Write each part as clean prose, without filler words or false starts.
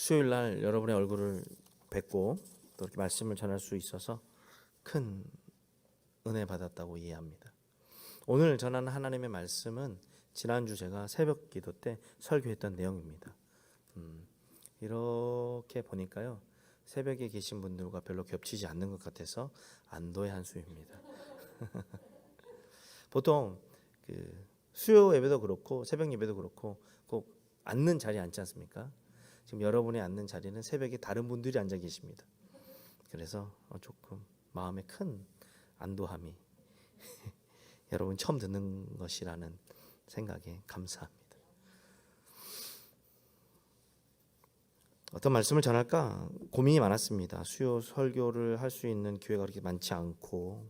수요일 날 여러분의 얼굴을 뵙고 또 이렇게 말씀을 전할 수 있어서 큰 은혜 받았다고 이해합니다. 오늘 전하는 하나님의 말씀은 지난주 제가 새벽 기도 때 설교했던 내용입니다. 이렇게 보니까요, 새벽에 계신 분들과 별로 겹치지 않는 것 같아서 안도의 한수입니다. 보통 수요 예배도 그렇고 새벽 예배도 그렇고 꼭 앉는 자리에 앉지 않습니까? 지금 여러분이 앉는 자리는 새벽에 다른 분들이 앉아 계십니다. 그래서 조금 마음에 큰 안도함이 여러분 처음 듣는 것이라는 생각에 감사합니다. 어떤 말씀을 전할까 고민이 많았습니다. 수요 설교를 할 수 있는 기회가 그렇게 많지 않고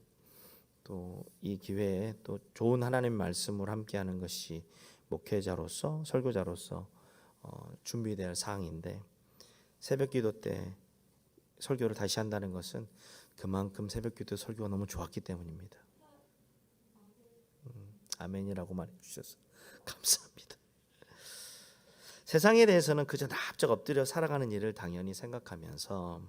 또 이 기회에 또 좋은 하나님의 말씀을 함께하는 것이 목회자로서 설교자로서 준비돼야 할 사항인데 새벽기도 때 설교를 다시 한다는 것은 그만큼 새벽기도 설교가 너무 좋았기 때문입니다. 아멘이라고 말해 주셔서 감사합니다. 세상에 대해서는 그저 납작 엎드려 살아가는 일을 당연히 생각하면서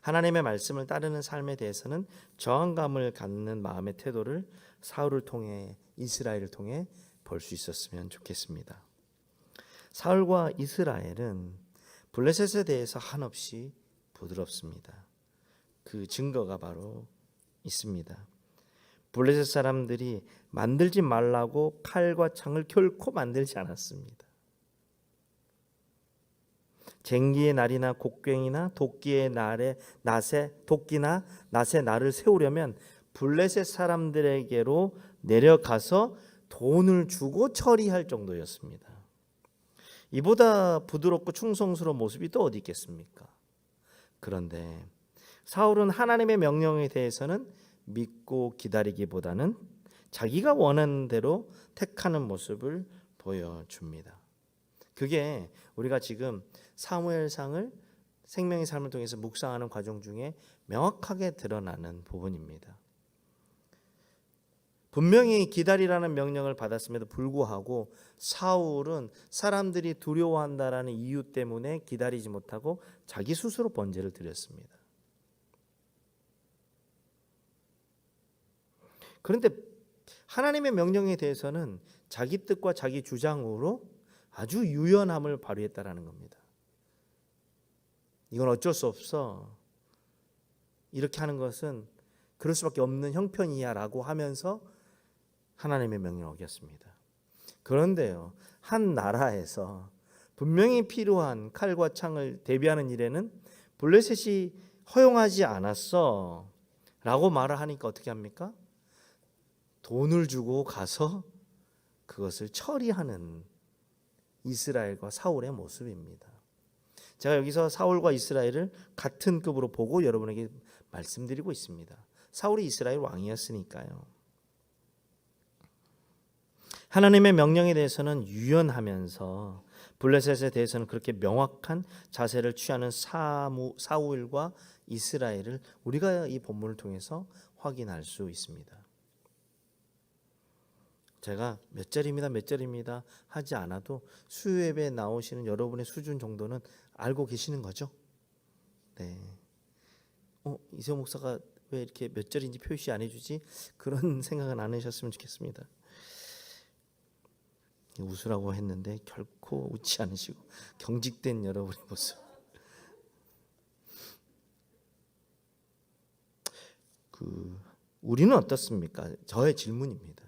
하나님의 말씀을 따르는 삶에 대해서는 저항감을 갖는 마음의 태도를 사울을 통해 이스라엘을 통해 볼 수 있었으면 좋겠습니다. 사울과 이스라엘은 블레셋에 대해서 한없이 부드럽습니다. 그 증거가 바로 있습니다. 블레셋 사람들이 만들지 말라고 칼과 창을 결코 만들지 않았습니다. 쟁기의 날이나 곡괭이나 도끼의 도끼나 낫의 날을 세우려면 블레셋 사람들에게로 내려가서 돈을 주고 처리할 정도였습니다. 이보다 부드럽고 충성스러운 모습이 또 어디 있겠습니까? 그런데 사울은 하나님의 명령에 대해서는 믿고 기다리기보다는 자기가 원하는 대로 택하는 모습을 보여줍니다. 그게 우리가 지금 사무엘상을 생명의 삶을 통해서 묵상하는 과정 중에 명확하게 드러나는 부분입니다. 분명히 기다리라는 명령을 받았음에도 불구하고 사울은 사람들이 두려워한다라는 이유 때문에 기다리지 못하고 자기 스스로 번제를 드렸습니다. 그런데 하나님의 명령에 대해서는 자기 뜻과 자기 주장으로 아주 유연함을 발휘했다라는 겁니다. 이건 어쩔 수 없어. 이렇게 하는 것은 그럴 수밖에 없는 형편이야 라고 하면서 하나님의 명령을 어겼습니다. 그런데요, 한 나라에서 분명히 필요한 칼과 창을 대비하는 일에는 블레셋이 허용하지 않았어 라고 말을 하니까 어떻게 합니까? 돈을 주고 가서 그것을 처리하는 이스라엘과 사울의 모습입니다. 제가 여기서 사울과 이스라엘을 같은 급으로 보고 여러분에게 말씀드리고 있습니다. 사울이 이스라엘 왕이었으니까요. 하나님의 명령에 대해서는 유연하면서 블레셋에 대해서는 그렇게 명확한 자세를 취하는 사울과 이스라엘을 우리가 이 본문을 통해서 확인할 수 있습니다. 제가 몇 절입니다 하지 않아도 수요 예배에 나오시는 여러분의 수준 정도는 알고 계시는 거죠? 네. 이세호 목사가 왜 이렇게 몇 절인지 표시 안 해주지? 그런 생각은 안 하셨으면 좋겠습니다. 웃으라고 했는데 결코 웃지 않으시고 경직된 여러분의 모습. 우리는 어떻습니까? 저의 질문입니다.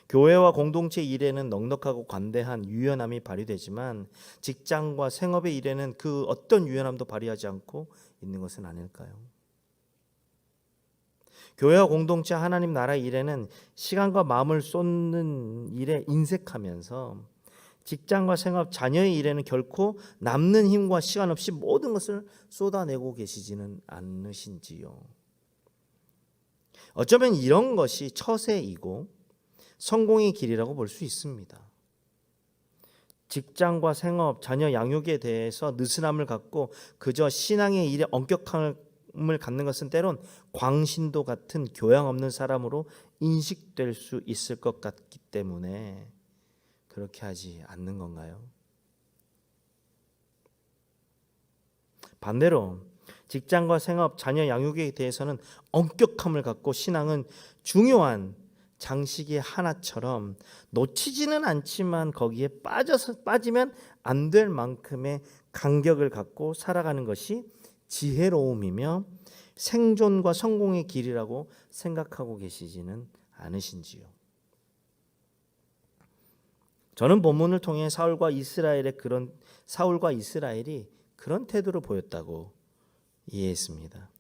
교회와 공동체 일에는 넉넉하고 관대한 유연함이 발휘되지만 직장과 생업의 일에는 그 어떤 유연함도 발휘하지 않고 있는 것은 아닐까요? 교회와 공동체 하나님 나라 일에는 시간과 마음을 쏟는 일에 인색하면서 직장과 생업, 자녀의 일에는 결코 남는 힘과 시간 없이 모든 것을 쏟아내고 계시지는 않으신지요? 어쩌면 이런 것이 처세이고 성공의 길이라고 볼 수 있습니다. 직장과 생업, 자녀 양육에 대해서 느슨함을 갖고 그저 신앙의 일에 엄격함을 갖는 것은 때론 광신도 같은 교양 없는 사람으로 인식될 수 있을 것 같기 때문에 그렇게 하지 않는 건가요? 반대로 직장과 생업, 자녀 양육에 대해서는 엄격함을 갖고 신앙은 중요한 장식의 하나처럼 놓치지는 않지만 거기에 빠지면 안 될 만큼의 간격을 갖고 살아가는 것이 지혜로움이며 생존과 성공의 길이라고 생각하고 계시지는 않으신지요? 저는 본문을 통해 사울과 이스라엘이 그런 태도를 보였다고 이해했습니다.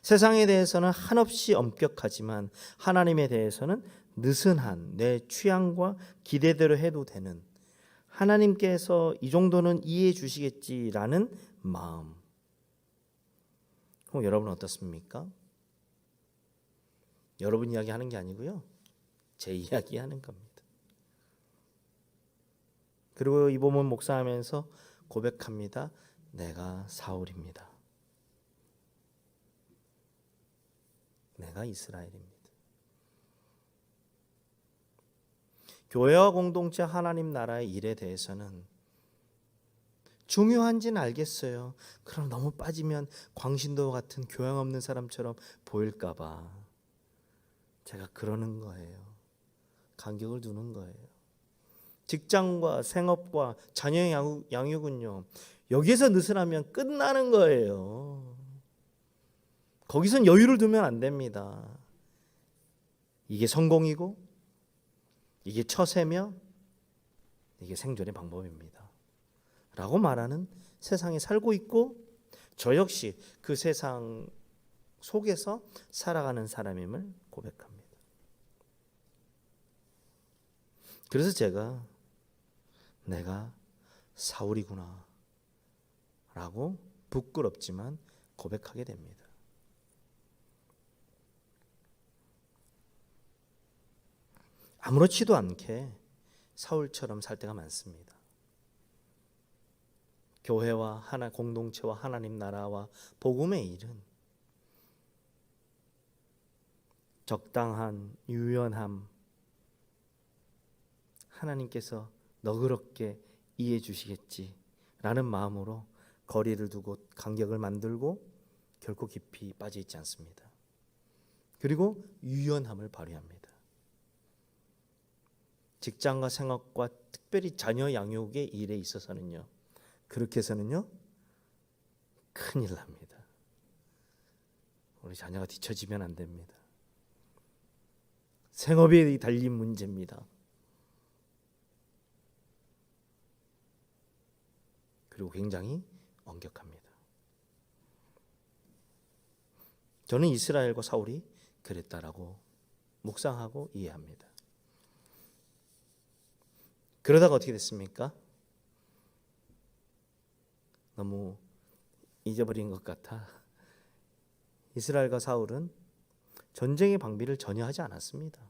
세상에 대해서는 한없이 엄격하지만 하나님에 대해서는 느슨한 내 취향과 기대대로 해도 되는, 하나님께서 이 정도는 이해해 주시겠지라는 마음. 그럼 여러분은 어떻습니까? 여러분 이야기하는 게 아니고요, 제 이야기하는 겁니다. 그리고 이 본문 묵상하면서 고백합니다. 내가 사울입니다. 내가 이스라엘입니다. 교회와 공동체 하나님 나라의 일에 대해서는 중요한지는 알겠어요. 그럼 너무 빠지면 광신도 같은 교양 없는 사람처럼 보일까 봐 제가 그러는 거예요. 간격을 두는 거예요. 직장과 생업과 자녀의 양육은요, 여기에서 느슨하면 끝나는 거예요. 거기선 여유를 두면 안 됩니다. 이게 성공이고 이게 처세며 이게 생존의 방법입니다 라고 말하는 세상에 살고 있고, 저 역시 그 세상 속에서 살아가는 사람임을 고백합니다. 그래서 제가 내가 사울이구나 라고 부끄럽지만 고백하게 됩니다. 아무렇지도 않게 사울처럼 살 때가 많습니다. 교회와 공동체와 하나님 나라와 복음의 일은 적당한 유연함, 하나님께서 너그럽게 이해해 주시겠지라는 마음으로 거리를 두고 간격을 만들고 결코 깊이 빠져 있지 않습니다. 그리고 유연함을 발휘합니다. 직장과 생업과 특별히 자녀 양육의 일에 있어서는요, 그렇게 해서는요 큰일 납니다. 우리 자녀가 뒤처지면 안 됩니다. 생업에 달린 문제입니다. 그리고 굉장히 엄격합니다. 저는 이스라엘과 사울이 그랬다라고 묵상하고 이해합니다. 그러다가 어떻게 됐습니까? 너무 잊어버린 것 같아. 이스라엘과 사울은 전쟁의 방비를 전혀 하지 않았습니다.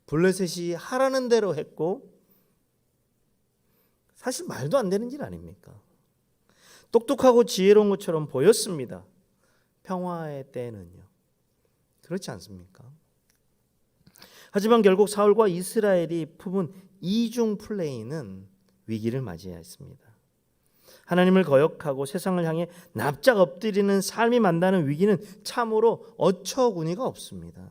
블레셋이 하라는 대로 했고, 사실 말도 안 되는 일 아닙니까? 똑똑하고 지혜로운 것처럼 보였습니다. 평화의 때는요. 그렇지 않습니까? 하지만 결국 사울과 이스라엘이 품은 이중 플레이는 위기를 맞이했습니다. 하나님을 거역하고 세상을 향해 납작 엎드리는 삶이 만나는 위기는 참으로 어처구니가 없습니다.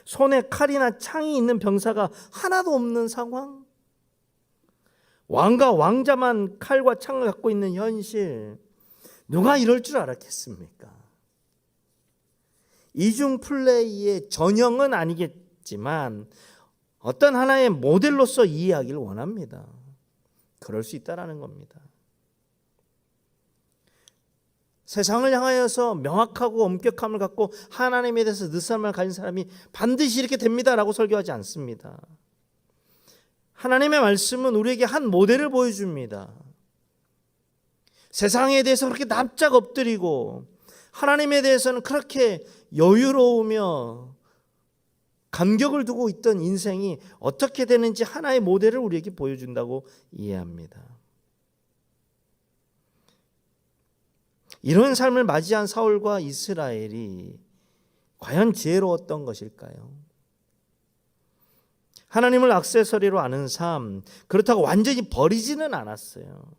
손에 칼이나 창이 있는 병사가 하나도 없는 상황, 왕과 왕자만 칼과 창을 갖고 있는 현실, 누가 이럴 줄 알았겠습니까? 이중 플레이의 전형은 아니겠지만 어떤 하나의 모델로서 이해하기를 원합니다. 그럴 수 있다라는 겁니다. 세상을 향하여서 명확하고 엄격함을 갖고 하나님에 대해서 느슨함을 가진 사람이 반드시 이렇게 됩니다라고 설교하지 않습니다. 하나님의 말씀은 우리에게 한 모델을 보여줍니다. 세상에 대해서 그렇게 납작 엎드리고 하나님에 대해서는 그렇게 여유로우며 간격을 두고 있던 인생이 어떻게 되는지 하나의 모델을 우리에게 보여준다고 이해합니다. 이런 삶을 맞이한 사울과 이스라엘이 과연 지혜로웠던 것일까요? 하나님을 액세서리로 아는 삶, 그렇다고 완전히 버리지는 않았어요.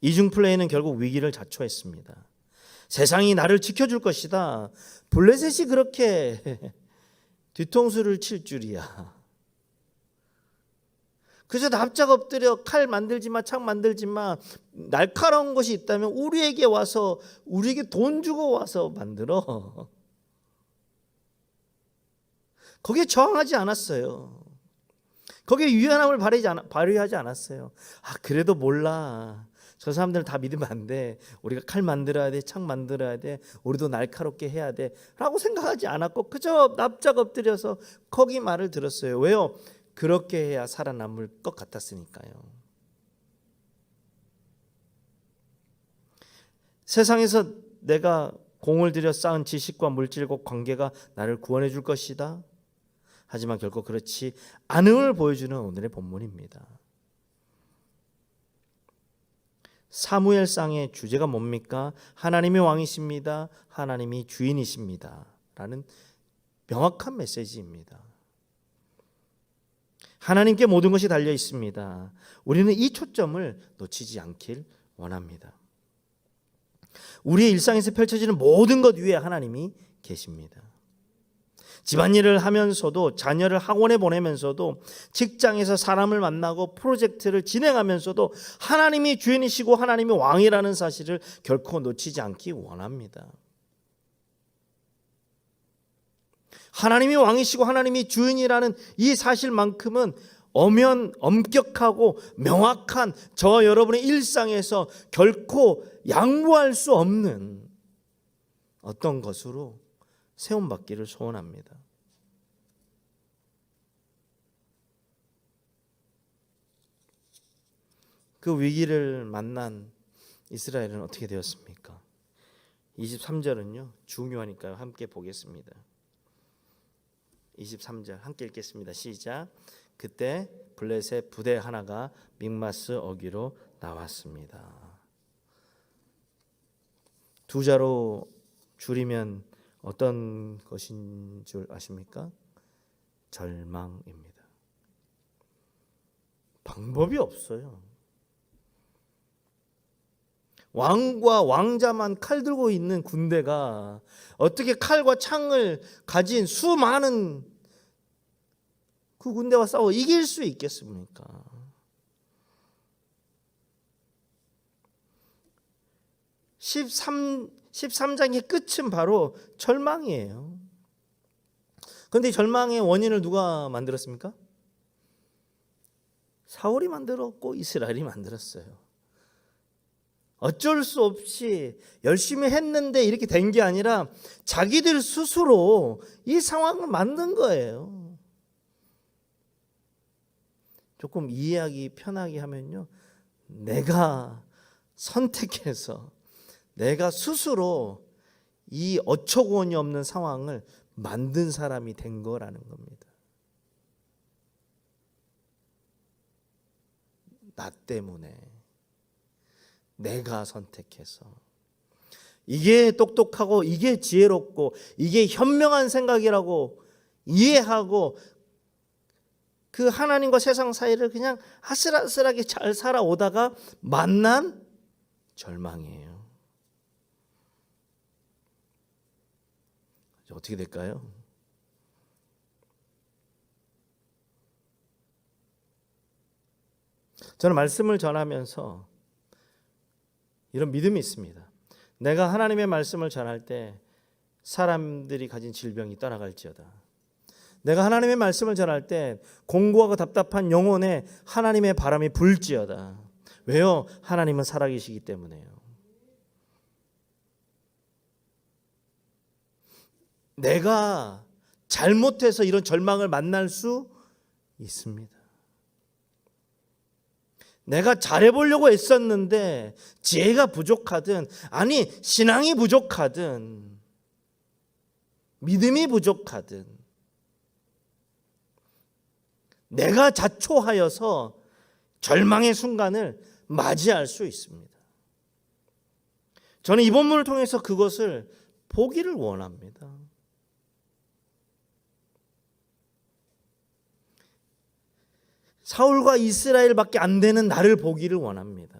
이중 플레이는 결국 위기를 자초했습니다. 세상이 나를 지켜줄 것이다. 블레셋이 그렇게 뒤통수를 칠 줄이야. 그저 납작 엎드려 칼 만들지 마, 창 만들지 마. 날카로운 것이 있다면 우리에게 와서, 우리에게 돈 주고 와서 만들어. 거기에 저항하지 않았어요. 거기에 유연함을 발휘하지 않았어요. 그래도 몰라. 저 사람들은 다 믿으면 안 돼. 우리가 칼 만들어야 돼, 창 만들어야 돼, 우리도 날카롭게 해야 돼 라고 생각하지 않았고 그저 납작 엎드려서 거기 말을 들었어요. 왜요? 그렇게 해야 살아남을 것 같았으니까요. 세상에서 내가 공을 들여 쌓은 지식과 물질과 관계가 나를 구원해 줄 것이다. 하지만 결코 그렇지 않음을 보여주는 오늘의 본문입니다. 사무엘상의 주제가 뭡니까? 하나님이 왕이십니다. 하나님이 주인이십니다. 라는 명확한 메시지입니다. 하나님께 모든 것이 달려 있습니다. 우리는 이 초점을 놓치지 않길 원합니다. 우리의 일상에서 펼쳐지는 모든 것 위에 하나님이 계십니다. 집안일을 하면서도, 자녀를 학원에 보내면서도, 직장에서 사람을 만나고 프로젝트를 진행하면서도 하나님이 주인이시고 하나님이 왕이라는 사실을 결코 놓치지 않기 원합니다. 하나님이 왕이시고 하나님이 주인이라는 이 사실만큼은 엄격하고 명확한 저와 여러분의 일상에서 결코 양보할 수 없는 어떤 것으로 세움받기를 소원합니다. 그 위기를 만난 이스라엘은 어떻게 되었습니까? 23절은요 중요하니까요. 함께 보겠습니다. 23절 함께 읽겠습니다. 시작. 그때 블레셋 부대 하나가 믹마스 어귀로 나왔습니다. 두 자로 줄이면 어떤 것인 줄 아십니까? 절망입니다. 방법이 없어요. 왕과 왕자만 칼 들고 있는 군대가 어떻게 칼과 창을 가진 수많은 그 군대와 싸워 이길 수 있겠습니까? 13장의 끝은 바로 절망이에요. 그런데 절망의 원인을 누가 만들었습니까? 사울이 만들었고 이스라엘이 만들었어요. 어쩔 수 없이 열심히 했는데 이렇게 된 게 아니라 자기들 스스로 이 상황을 만든 거예요. 조금 이해하기 편하게 하면요, 내가 선택해서 내가 스스로 이 어처구니 없는 상황을 만든 사람이 된 거라는 겁니다. 나 때문에 내가 선택해서. 이게 똑똑하고 이게 지혜롭고 이게 현명한 생각이라고 이해하고 그 하나님과 세상 사이를 그냥 아슬아슬하게 잘 살아오다가 만난 절망이에요. 어떻게 될까요? 저는 말씀을 전하면서 이런 믿음이 있습니다. 내가 하나님의 말씀을 전할 때 사람들이 가진 질병이 떠나갈지어다. 내가 하나님의 말씀을 전할 때 공고하고 답답한 영혼에 하나님의 바람이 불지어다. 왜요? 하나님은 살아계시기 때문에요. 내가 잘못해서 이런 절망을 만날 수 있습니다. 내가 잘해보려고 애썼는데 지혜가 부족하든, 아니 신앙이 부족하든, 믿음이 부족하든, 내가 자초하여서 절망의 순간을 맞이할 수 있습니다. 저는 이 본문을 통해서 그것을 보기를 원합니다. 사울과 이스라엘밖에 안 되는 나를 보기를 원합니다.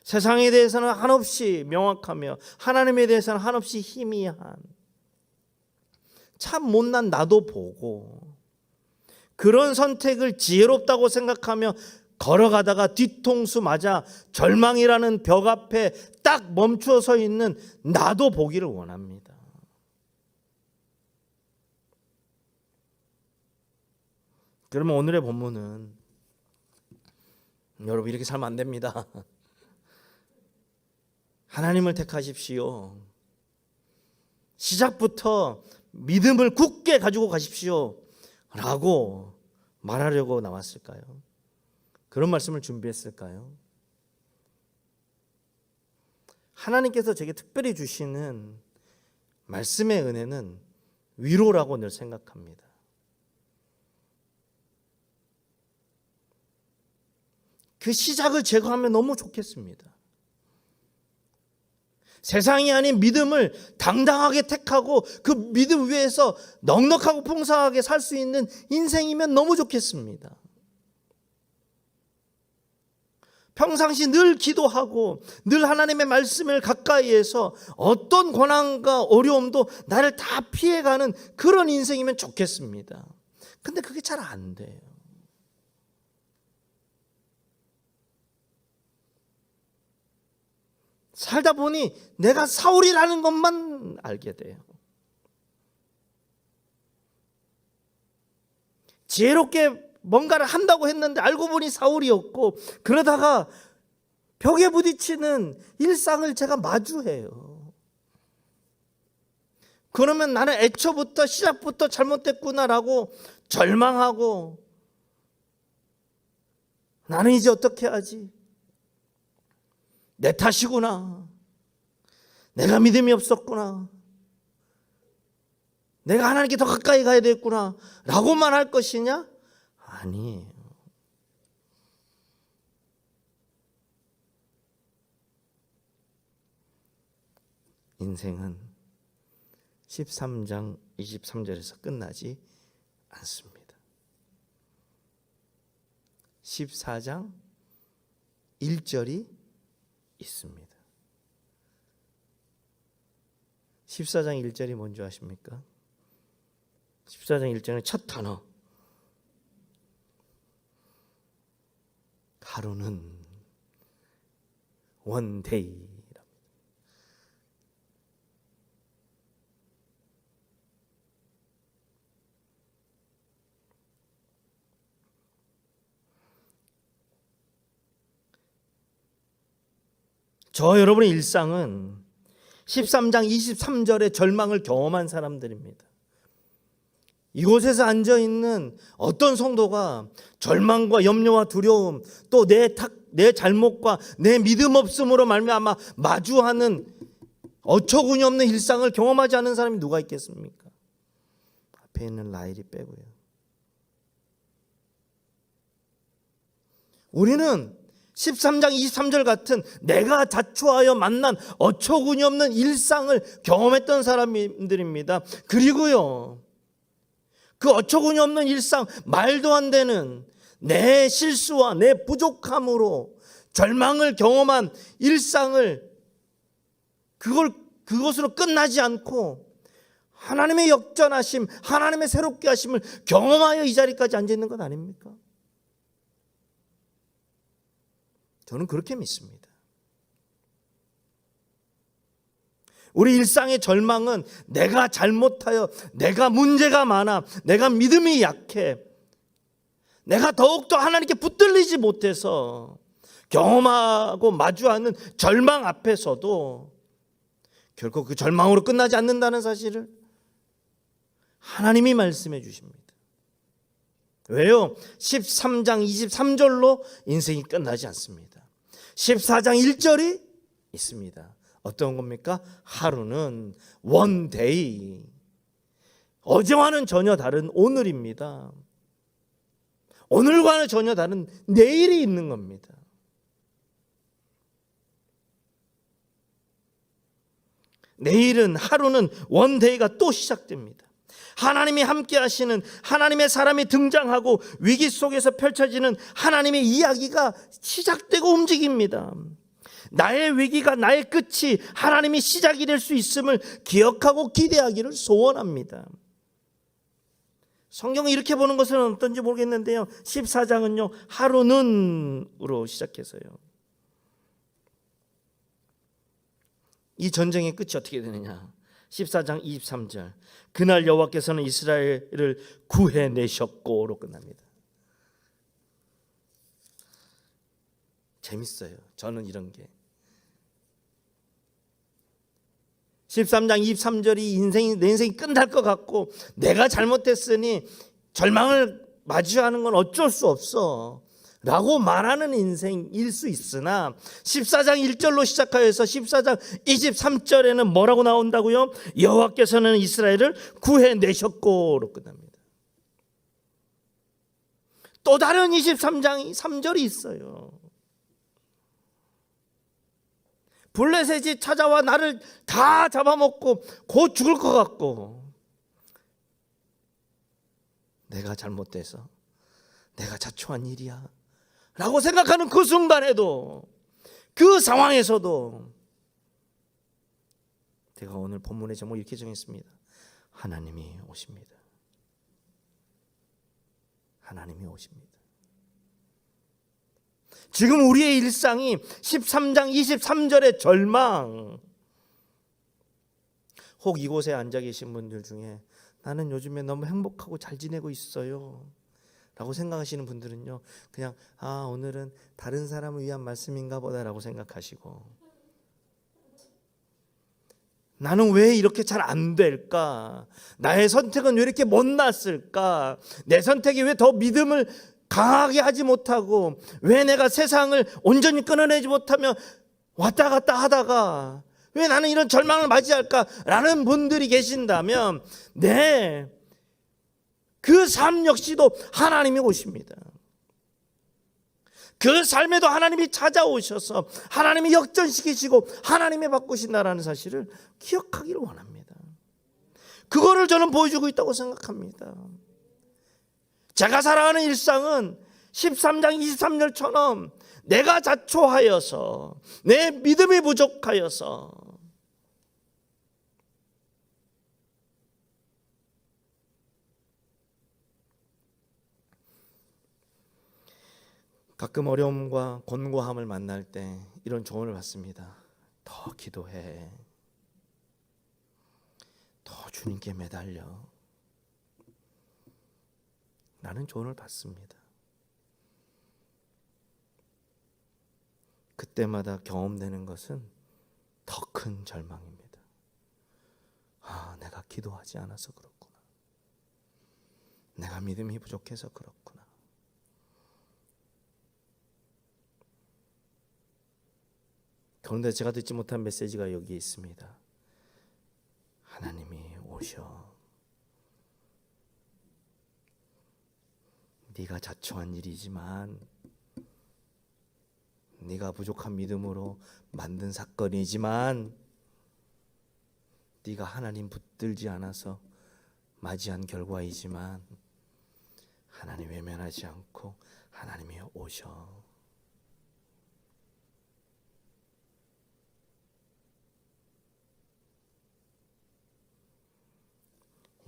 세상에 대해서는 한없이 명확하며 하나님에 대해서는 한없이 희미한, 참 못난 나도 보고 그런 선택을 지혜롭다고 생각하며 걸어가다가 뒤통수 맞아 절망이라는 벽 앞에 딱 멈추어 서 있는 나도 보기를 원합니다. 그러면 오늘의 본문은, 여러분 이렇게 살면 안 됩니다. 하나님을 택하십시오. 시작부터 믿음을 굳게 가지고 가십시오 라고 말하려고 나왔을까요? 그런 말씀을 준비했을까요? 하나님께서 제게 특별히 주시는 말씀의 은혜는 위로라고 늘 생각합니다. 그 시작을 제거하면 너무 좋겠습니다. 세상이 아닌 믿음을 당당하게 택하고 그 믿음 위에서 넉넉하고 풍성하게 살 수 있는 인생이면 너무 좋겠습니다. 평상시 늘 기도하고 늘 하나님의 말씀을 가까이에서 어떤 고난과 어려움도 나를 다 피해가는 그런 인생이면 좋겠습니다. 근데 그게 잘 안 돼요. 살다 보니 내가 사울이라는 것만 알게 돼요. 지혜롭게 뭔가를 한다고 했는데 알고 보니 사울이었고, 그러다가 벽에 부딪히는 일상을 제가 마주해요. 그러면 나는 애초부터 시작부터 잘못됐구나라고 절망하고, 나는 이제 어떻게 하지? 내 탓이구나. 내가 믿음이 없었구나. 내가 하나님께 더 가까이 가야 되겠구나 라고만 할 것이냐? 아니에요. 인생은 13장 23절에서 끝나지 않습니다. 14장 1절이 있습니다. 14장 1절이 뭔지 아십니까? 14장 1절의 첫 단어, 하루는 원데이. 저 여러분의 일상은 13장 23절의 절망을 경험한 사람들입니다. 이곳에서 앉아있는 어떤 성도가 절망과 염려와 두려움, 또 내 잘못과 내 믿음 없음으로 말미암아 마주하는 어처구니 없는 일상을 경험하지 않은 사람이 누가 있겠습니까? 앞에 있는 라일이 빼고요. 우리는 13장 23절 같은 내가 자초하여 만난 어처구니 없는 일상을 경험했던 사람들입니다. 그리고요, 그 어처구니 없는 일상, 말도 안 되는 내 실수와 내 부족함으로 절망을 경험한 일상을 그것으로 끝나지 않고 하나님의 역전하심, 하나님의 새롭게 하심을 경험하여 이 자리까지 앉아 있는 것 아닙니까? 저는 그렇게 믿습니다. 우리 일상의 절망은 내가 잘못하여, 내가 문제가 많아, 내가 믿음이 약해, 내가 더욱더 하나님께 붙들리지 못해서 경험하고 마주하는 절망 앞에서도 결코 그 절망으로 끝나지 않는다는 사실을 하나님이 말씀해 주십니다. 왜요? 13장 23절로 인생이 끝나지 않습니다. 14장 1절이 있습니다. 어떤 겁니까? 하루는 원데이. 어제와는 전혀 다른 오늘입니다. 오늘과는 전혀 다른 내일이 있는 겁니다. 내일은, 하루는 원데이가 또 시작됩니다. 하나님이 함께 하시는 하나님의 사람이 등장하고 위기 속에서 펼쳐지는 하나님의 이야기가 시작되고 움직입니다. 나의 위기가 나의 끝이 하나님이 시작이 될 수 있음을 기억하고 기대하기를 소원합니다. 성경을 이렇게 보는 것은 어떤지 모르겠는데요, 14장은요 하루는으로 시작해서요, 이 전쟁의 끝이 어떻게 되느냐. 14장 23절, 그날 여호와께서는 이스라엘을 구해내셨고로 끝납니다. 재밌어요. 저는 이런 게 13장 23절이 내 인생이 끝날 것 같고 내가 잘못했으니 절망을 마주하는 건 어쩔 수 없어 라고 말하는 인생일 수 있으나 14장 1절로 시작하여서 14장 23절에는 뭐라고 나온다고요? 여호와께서는 이스라엘을 구해내셨고로 끝납니다. 또 다른 23장 3절이 있어요. 블레셋이 찾아와 나를 다 잡아먹고 곧 죽을 것 같고 내가 잘못돼서 내가 자초한 일이야 라고 생각하는 그 순간에도, 그 상황에서도 제가 오늘 본문의 제목 이렇게 정했습니다. 하나님이 오십니다. 하나님이 오십니다. 지금 우리의 일상이 13장 23절의 절망, 혹 이곳에 앉아 계신 분들 중에 나는 요즘에 너무 행복하고 잘 지내고 있어요 라고 생각하시는 분들은요, 그냥 오늘은 다른 사람을 위한 말씀인가 보다 라고 생각하시고, 나는 왜 이렇게 잘 안 될까? 나의 선택은 왜 이렇게 못났을까? 내 선택이 왜 더 믿음을 강하게 하지 못하고, 왜 내가 세상을 온전히 끊어내지 못하며 왔다 갔다 하다가 왜 나는 이런 절망을 맞이할까? 라는 분들이 계신다면 그 삶 역시도 하나님이 오십니다. 그 삶에도 하나님이 찾아오셔서 하나님이 역전시키시고 하나님이 바꾸신다라는 사실을 기억하기를 원합니다. 그거를 저는 보여주고 있다고 생각합니다. 제가 살아가는 일상은 13장 23절처럼 내가 자초하여서, 내 믿음이 부족하여서 가끔 어려움과 곤고함을 만날 때 이런 조언을 받습니다. 더 기도해. 더 주님께 매달려. 라는 조언을 받습니다. 그때마다 경험되는 것은 더 큰 절망입니다. 내가 기도하지 않아서 그렇구나. 내가 믿음이 부족해서 그렇구나. 그런데 제가 듣지 못한 메시지가 여기에 있습니다. 하나님이 오셔. 네가 자초한 일이지만, 네가 부족한 믿음으로 만든 사건이지만, 네가 하나님 붙들지 않아서 맞이한 결과이지만 하나님 외면하지 않고 하나님이 오셔.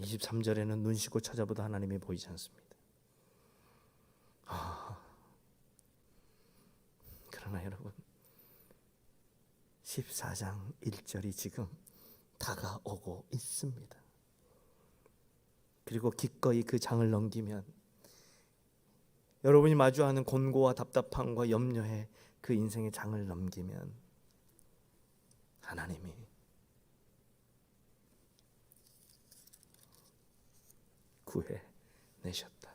23절에는 눈 씻고 찾아보다 하나님이 보이지 않습니다. 그러나 여러분, 14장 1절이 지금 다가오고 있습니다. 그리고 기꺼이 그 장을 넘기면, 여러분이 마주하는 곤고와 답답함과 염려에 그 인생의 장을 넘기면 하나님이 구해내셨다.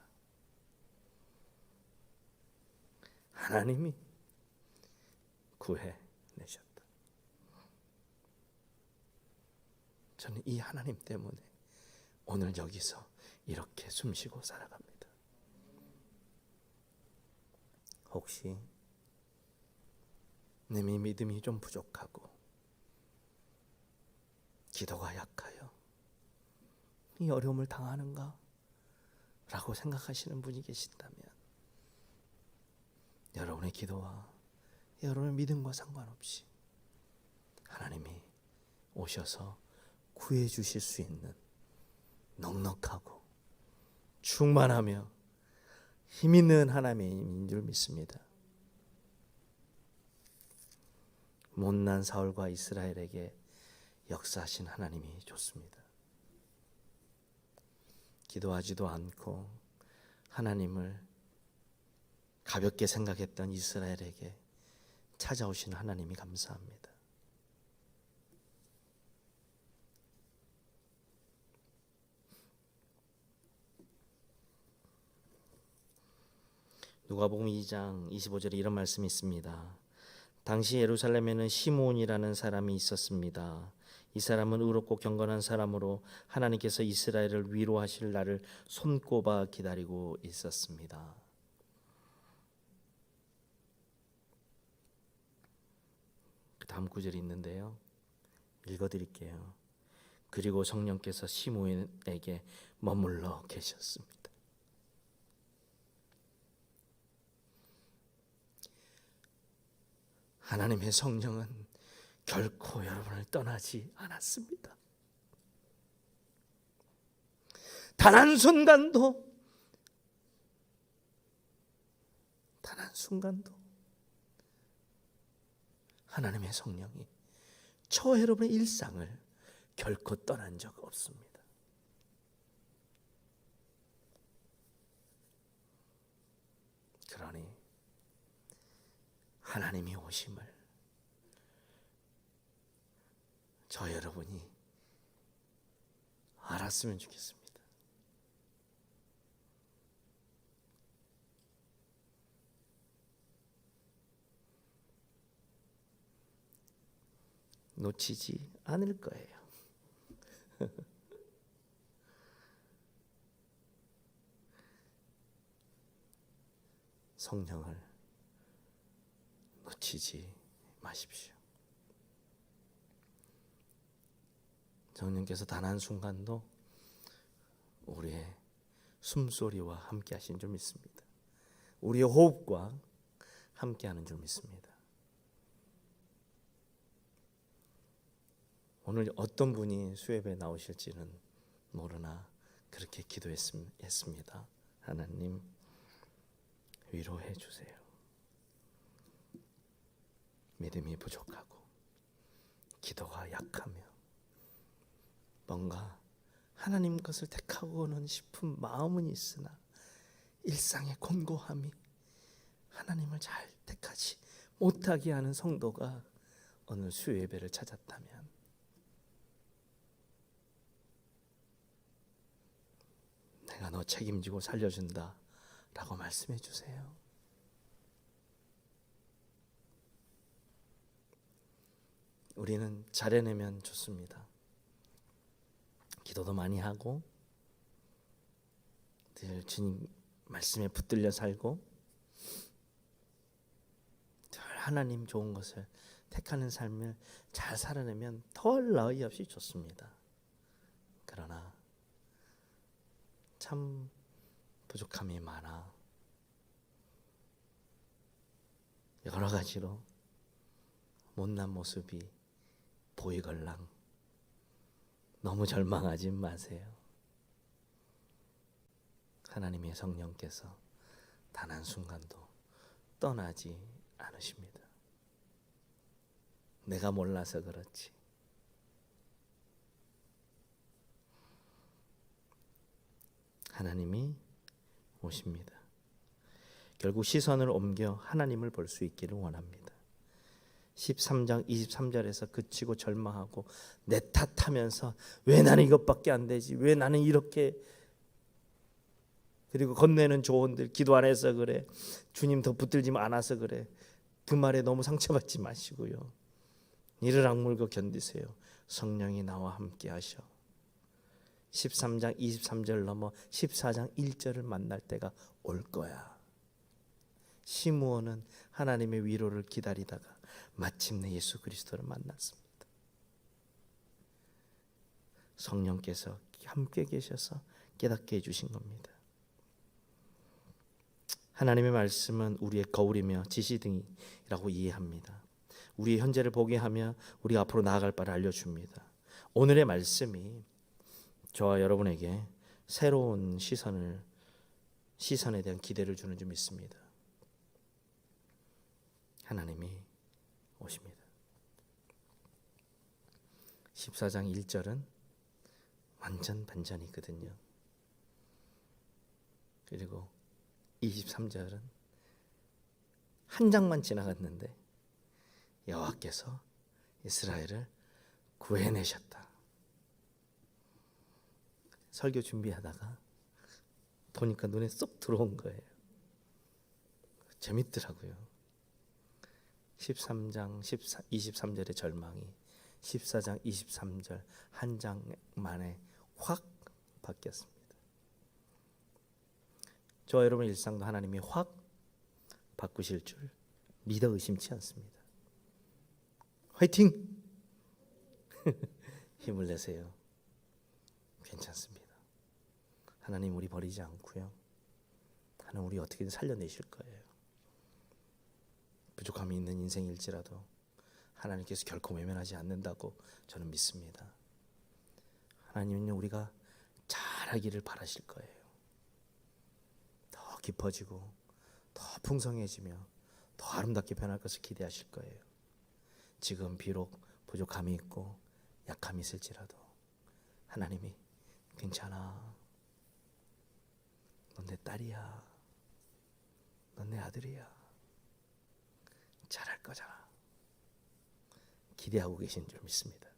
하나님이 구해내셨다. 저는 이 하나님 때문에 오늘 여기서 이렇게 숨쉬고 살아갑니다. 혹시 내 믿음이 좀 부족하고 기도가 약하여 이 어려움을 당하는가? 라고 생각하시는 분이 계신다면, 여러분의 기도와 여러분의 믿음과 상관없이 하나님이 오셔서 구해 주실 수 있는 넉넉하고 충만하며 힘 있는 하나님인 줄 믿습니다. 못난 사울과 이스라엘에게 역사하신 하나님이 좋습니다. 기도하지도 않고 하나님을 가볍게 생각했던 이스라엘에게 찾아오신 하나님이 감사합니다. 누가복음 2장 25절에 이런 말씀이 있습니다. 당시 예루살렘에는 시므온이라는 사람이 있었습니다. 이 사람은 의롭고 경건한 사람으로 하나님께서 이스라엘을 위로하실 날을 손꼽아 기다리고 있었습니다. 그 다음 구절이 있는데요. 읽어드릴게요. 그리고 성령께서 시므온에게 머물러 계셨습니다. 하나님의 성령은 결코 여러분을 떠나지 않았습니다. 단 한순간도 하나님의 성령이 저 여러분의 일상을 결코 떠난 적 없습니다. 그러니 하나님이 오심을 저 여러분이 알았으면 좋겠습니다. 놓치지 않을 거예요. 성령을 놓치지 마십시오. 성령께서 단 한순간도 우리의 숨소리와 함께 하신 줄 믿습니다. 우리의 호흡과 함께 하는 줄 믿습니다. 오늘 어떤 분이 수협에 나오실지는 모르나 그렇게 기도했습니다. 하나님 위로해 주세요. 믿음이 부족하고 기도가 약하며 뭔가 하나님 것을 택하고는 싶은 마음은 있으나 일상의 곤고함이 하나님을 잘 택하지 못하게 하는 성도가 오늘 수요 예배를 찾았다면 내가 너 책임지고 살려준다 라고 말씀해 주세요. 우리는 잘해내면 좋습니다. 기도도 많이 하고 늘 주님 말씀에 붙들려 살고 늘 하나님 좋은 것을 택하는 삶을 잘 살아내면 덜 나위 없이 좋습니다. 그러나 참 부족함이 많아 여러 가지로 못난 모습이 보이걸랑 너무 절망하지 마세요. 하나님의 성령께서 단 한순간도 떠나지 않으십니다. 내가 몰라서 그렇지. 하나님이 오십니다. 결국 시선을 옮겨 하나님을 볼 수 있기를 원합니다. 13장 23절에서 그치고 절망하고 내 탓하면서 왜 나는 이것밖에 안 되지? 왜 나는 이렇게 그리고 건네는 조언들 기도 안 해서 그래. 주님 더 붙들지 않아서 그래. 그 말에 너무 상처받지 마시고요. 이를 악물고 견디세요. 성령이 나와 함께 하셔. 13장 23절 넘어 14장 1절을 만날 때가 올 거야. 시므온은 하나님의 위로를 기다리다가 마침내 예수 그리스도를 만났습니다. 성령께서 함께 계셔서 깨닫게 해주신 겁니다. 하나님의 말씀은 우리의 거울이며 지시등이라고 이해합니다. 우리의 현재를 보게 하며 우리가 앞으로 나아갈 바를 알려줍니다. 오늘의 말씀이 저와 여러분에게 새로운 시선에 대한 기대를 주는 줄 믿습니다. 하나님이 오십니다. 14장 1절은 완전 반전이거든요. 그리고 23절은 한 장만 지나갔는데 여호와께서 이스라엘을 구해내셨다. 설교 준비하다가 보니까 눈에 쏙 들어온 거예요. 재밌더라고요. 13장 23절의 절망이 14장 23절 한 장 만에 확 바뀌었습니다. 저와 여러분의 일상도 하나님이 확 바꾸실 줄 믿어 의심치 않습니다. 화이팅! 힘을 내세요. 괜찮습니다. 하나님 우리 버리지 않고요. 하나님 우리 어떻게든 살려내실 거예요. 부족함이 있는 인생일지라도 하나님께서 결코 외면하지 않는다고 저는 믿습니다. 하나님은요 우리가 잘하기를 바라실 거예요. 더 깊어지고 더 풍성해지며 더 아름답게 변할 것을 기대하실 거예요. 지금 비록 부족함이 있고 약함이 있을지라도 하나님이 괜찮아. 넌 내 딸이야. 넌 내 아들이야. 잘할 거잖아. 기대하고 계신 줄 믿습니다.